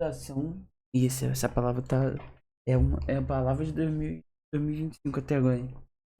Ação. Isso, essa palavra tá. É a palavra de 2025 até agora, hein?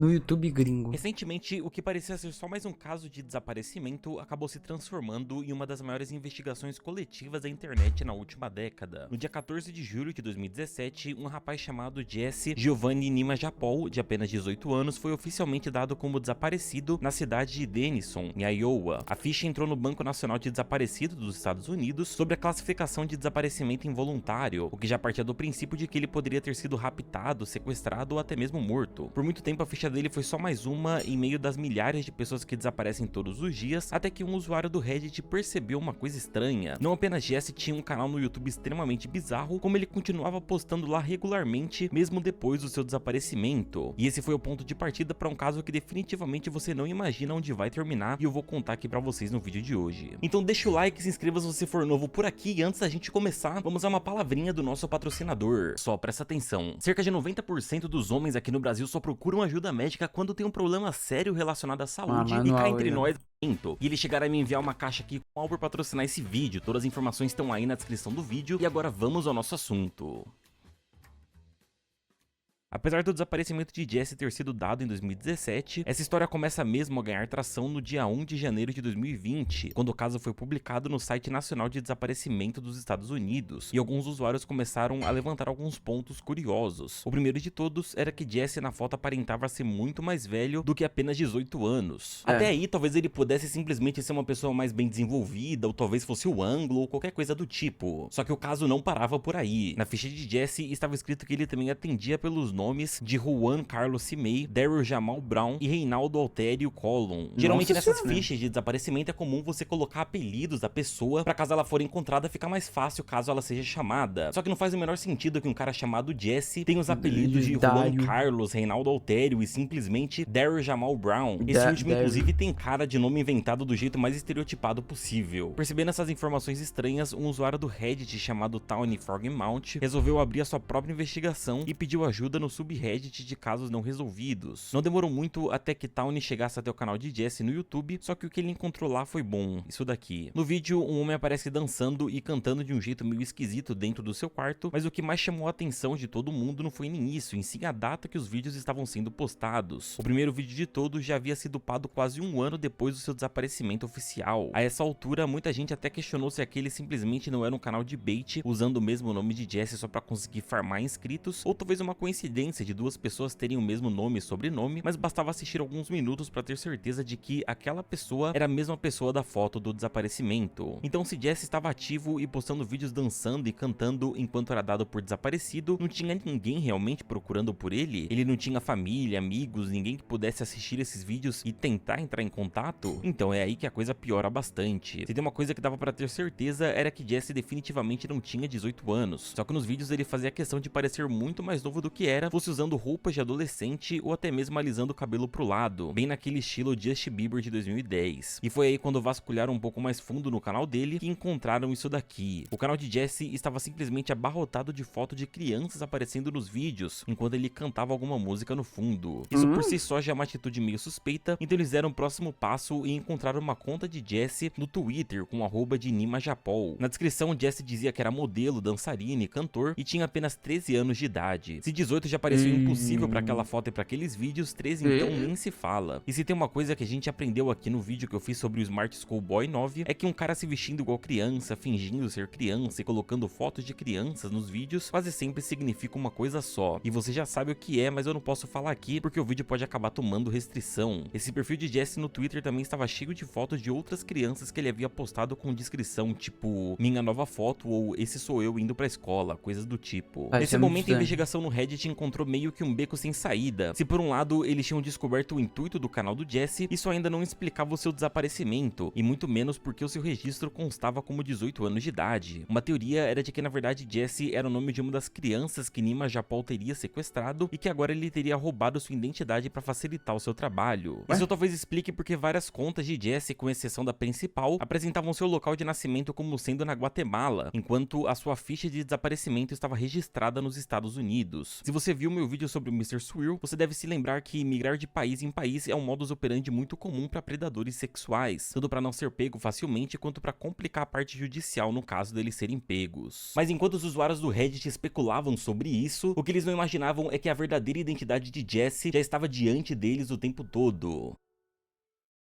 No YouTube gringo. Recentemente, o que parecia ser só mais um caso de desaparecimento acabou se transformando em uma das maiores investigações coletivas da internet na última década. No dia 14 de julho de 2017, um rapaz chamado Jesse Giovanni Nima Japol, de apenas 18 anos, foi oficialmente dado como desaparecido na cidade de Denison, em Iowa. A ficha entrou no Banco Nacional de Desaparecidos dos Estados Unidos sobre a classificação de desaparecimento involuntário, o que já partia do princípio de que ele poderia ter sido raptado, sequestrado ou até mesmo morto. Por muito tempo, a ficha dele foi só mais uma em meio das milhares de pessoas que desaparecem todos os dias, até que um usuário do Reddit percebeu uma coisa estranha. Não apenas Jesse tinha um canal no YouTube extremamente bizarro, como ele continuava postando lá regularmente, mesmo depois do seu desaparecimento. E esse foi o ponto de partida para um caso que definitivamente você não imagina onde vai terminar, e eu vou contar aqui pra vocês no vídeo de hoje. Então deixa o like, se inscreva se você for novo por aqui, e antes da gente começar, vamos a uma palavrinha do nosso patrocinador. Só presta atenção, cerca de 90% dos homens aqui no Brasil só procuram ajuda médica quando tem um problema sério relacionado à saúde, e cá entre nós, e ele chegará a me enviar uma caixa aqui com algo por patrocinar esse vídeo. Todas as informações estão aí na descrição do vídeo, e agora vamos ao nosso assunto. Apesar do desaparecimento de Jesse ter sido dado em 2017, essa história começa mesmo a ganhar tração no dia 1 de janeiro de 2020, quando o caso foi publicado no site nacional de desaparecimento dos Estados Unidos, e alguns usuários começaram a levantar alguns pontos curiosos. O primeiro de todos era que Jesse na foto aparentava ser muito mais velho do que apenas 18 anos. Até aí, talvez ele pudesse simplesmente ser uma pessoa mais bem desenvolvida, ou talvez fosse o ângulo, ou qualquer coisa do tipo. Só que o caso não parava por aí. Na ficha de Jesse estava escrito que ele também atendia pelos nomes de Juan Carlos Cimei, Daryl Jamal Brown e Reinaldo Altério Collon. Geralmente nessas fichas de desaparecimento é comum você colocar apelidos da pessoa pra caso ela for encontrada ficar mais fácil caso ela seja chamada. Só que não faz o menor sentido que um cara chamado Jesse tenha os apelidos de Juan Carlos, Reinaldo Altério e simplesmente Daryl Jamal Brown. Esse último inclusive tem cara de nome inventado do jeito mais estereotipado possível. Percebendo essas informações estranhas, um usuário do Reddit chamado Tawny Frogmount resolveu abrir a sua própria investigação e pediu ajuda no subreddit de casos não resolvidos. Não demorou muito até que Tawny chegasse até o canal de Jesse no YouTube, só que o que ele encontrou lá foi bom, isso daqui. No vídeo, um homem aparece dançando e cantando de um jeito meio esquisito dentro do seu quarto, mas o que mais chamou a atenção de todo mundo não foi nem isso, em sim a data que os vídeos estavam sendo postados. O primeiro vídeo de todos já havia sido upado quase um ano depois do seu desaparecimento oficial. A essa altura, muita gente até questionou se aquele simplesmente não era um canal de bait, usando o mesmo nome de Jesse só pra conseguir farmar inscritos, ou talvez uma coincidência de duas pessoas terem o mesmo nome e sobrenome, mas bastava assistir alguns minutos para ter certeza de que aquela pessoa era a mesma pessoa da foto do desaparecimento. Então, se Jesse estava ativo e postando vídeos dançando e cantando enquanto era dado por desaparecido, não tinha ninguém realmente procurando por ele? Ele não tinha família, amigos, ninguém que pudesse assistir esses vídeos e tentar entrar em contato? Então é aí que a coisa piora bastante. Se tem uma coisa que dava para ter certeza era que Jesse definitivamente não tinha 18 anos, só que nos vídeos ele fazia questão de parecer muito mais novo do que era, fosse usando roupas de adolescente ou até mesmo alisando o cabelo pro lado, bem naquele estilo Justin Bieber de 2010. E foi aí quando vasculharam um pouco mais fundo no canal dele que encontraram isso daqui. O canal de Jesse estava simplesmente abarrotado de fotos de crianças aparecendo nos vídeos, enquanto ele cantava alguma música no fundo. Isso por si só já é uma atitude meio suspeita, então eles deram o próximo passo e encontraram uma conta de Jesse no Twitter com o @ de Nima Japol. Na descrição, Jesse dizia que era modelo, dançarina e cantor e tinha apenas 13 anos de idade. Se 18 já parecia impossível pra aquela foto e pra aqueles vídeos, 13 então nem se fala. E se tem uma coisa que a gente aprendeu aqui no vídeo que eu fiz sobre o Smart Schoolboy 9, é que um cara se vestindo igual criança, fingindo ser criança e colocando fotos de crianças nos vídeos, quase sempre significa uma coisa só. E você já sabe o que é, mas eu não posso falar aqui porque o vídeo pode acabar tomando restrição. Esse perfil de Jesse no Twitter também estava cheio de fotos de outras crianças que ele havia postado com descrição tipo minha nova foto ou esse sou eu indo pra escola, coisas do tipo. Nesse momento a investigação no Reddit encontrou meio que um beco sem saída. Se por um lado eles tinham descoberto o intuito do canal do Jesse, isso ainda não explicava o seu desaparecimento, e muito menos porque o seu registro constava como 18 anos de idade. Uma teoria era de que na verdade Jesse era o nome de uma das crianças que Nima Japol teria sequestrado e que agora ele teria roubado sua identidade para facilitar o seu trabalho. Isso talvez explique porque várias contas de Jesse, com exceção da principal, apresentavam seu local de nascimento como sendo na Guatemala, enquanto a sua ficha de desaparecimento estava registrada nos Estados Unidos. Se você você viu meu vídeo sobre o Mr. Swirl, você deve se lembrar que migrar de país em país é um modus operandi muito comum para predadores sexuais, tanto para não ser pego facilmente quanto para complicar a parte judicial no caso deles serem pegos. Mas enquanto os usuários do Reddit especulavam sobre isso, o que eles não imaginavam é que a verdadeira identidade de Jesse já estava diante deles o tempo todo.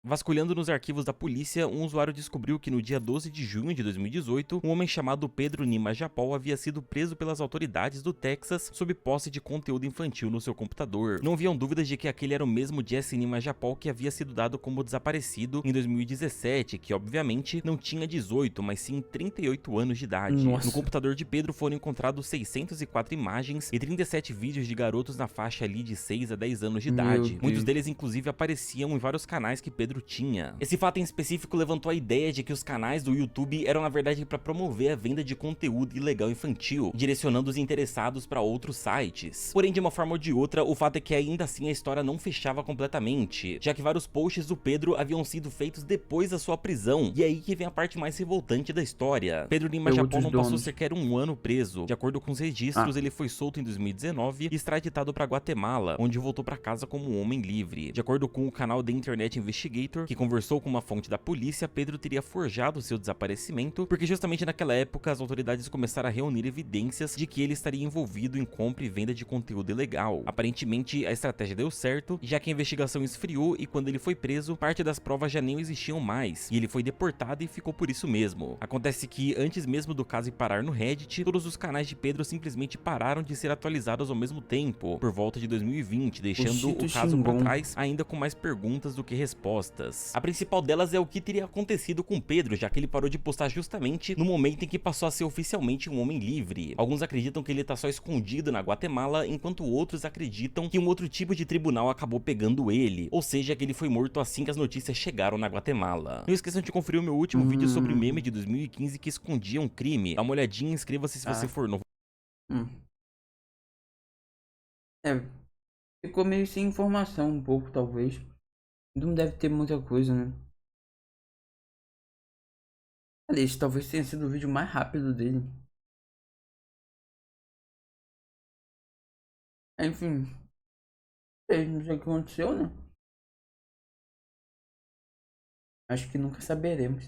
Vasculhando nos arquivos da polícia, um usuário descobriu que no dia 12 de junho de 2018, um homem chamado Pedro Nima Japol havia sido preso pelas autoridades do Texas sob posse de conteúdo infantil no seu computador. Não haviam dúvidas de que aquele era o mesmo Jesse Nima Japol que havia sido dado como desaparecido em 2017, que obviamente não tinha 18, mas sim 38 anos de idade. Nossa. No computador de Pedro foram encontrados 604 imagens e 37 vídeos de garotos na faixa ali de 6 a 10 anos de idade. Muitos deles inclusive apareciam em vários canais que Pedro tinha. Esse fato em específico levantou a ideia de que os canais do YouTube eram na verdade para promover a venda de conteúdo ilegal infantil, direcionando os interessados para outros sites. Porém, de uma forma ou de outra, o fato é que ainda assim a história não fechava completamente, já que vários posts do Pedro haviam sido feitos depois da sua prisão, e é aí que vem a parte mais revoltante da história. Pedro Nima Japol não passou sequer um ano preso. De acordo com os registros, ele foi solto em 2019 e extraditado para Guatemala, onde voltou para casa como um homem livre. De acordo com o canal The Internet Investigator, que conversou com uma fonte da polícia, Pedro teria forjado seu desaparecimento, porque justamente naquela época as autoridades começaram a reunir evidências de que ele estaria envolvido em compra e venda de conteúdo ilegal. Aparentemente, a estratégia deu certo, já que a investigação esfriou e quando ele foi preso, parte das provas já nem existiam mais, e ele foi deportado e ficou por isso mesmo. Acontece que, antes mesmo do caso parar no Reddit, todos os canais de Pedro simplesmente pararam de ser atualizados ao mesmo tempo, por volta de 2020, deixando o caso para trás ainda com mais perguntas do que respostas. A principal delas é o que teria acontecido com Pedro, já que ele parou de postar justamente no momento em que passou a ser oficialmente um homem livre. Alguns acreditam que ele tá só escondido na Guatemala, enquanto outros acreditam que um outro tipo de tribunal acabou pegando ele, ou seja, que ele foi morto assim que as notícias chegaram na Guatemala. Não esqueçam de conferir o meu último vídeo sobre o meme de 2015 que escondia um crime. Dá uma olhadinha e inscreva-se se você for novo. Ficou meio sem informação um pouco, talvez. Não deve ter muita coisa, né? Aliás, talvez tenha sido o vídeo mais rápido dele. Enfim. Não sei o que aconteceu, né? Acho que nunca saberemos.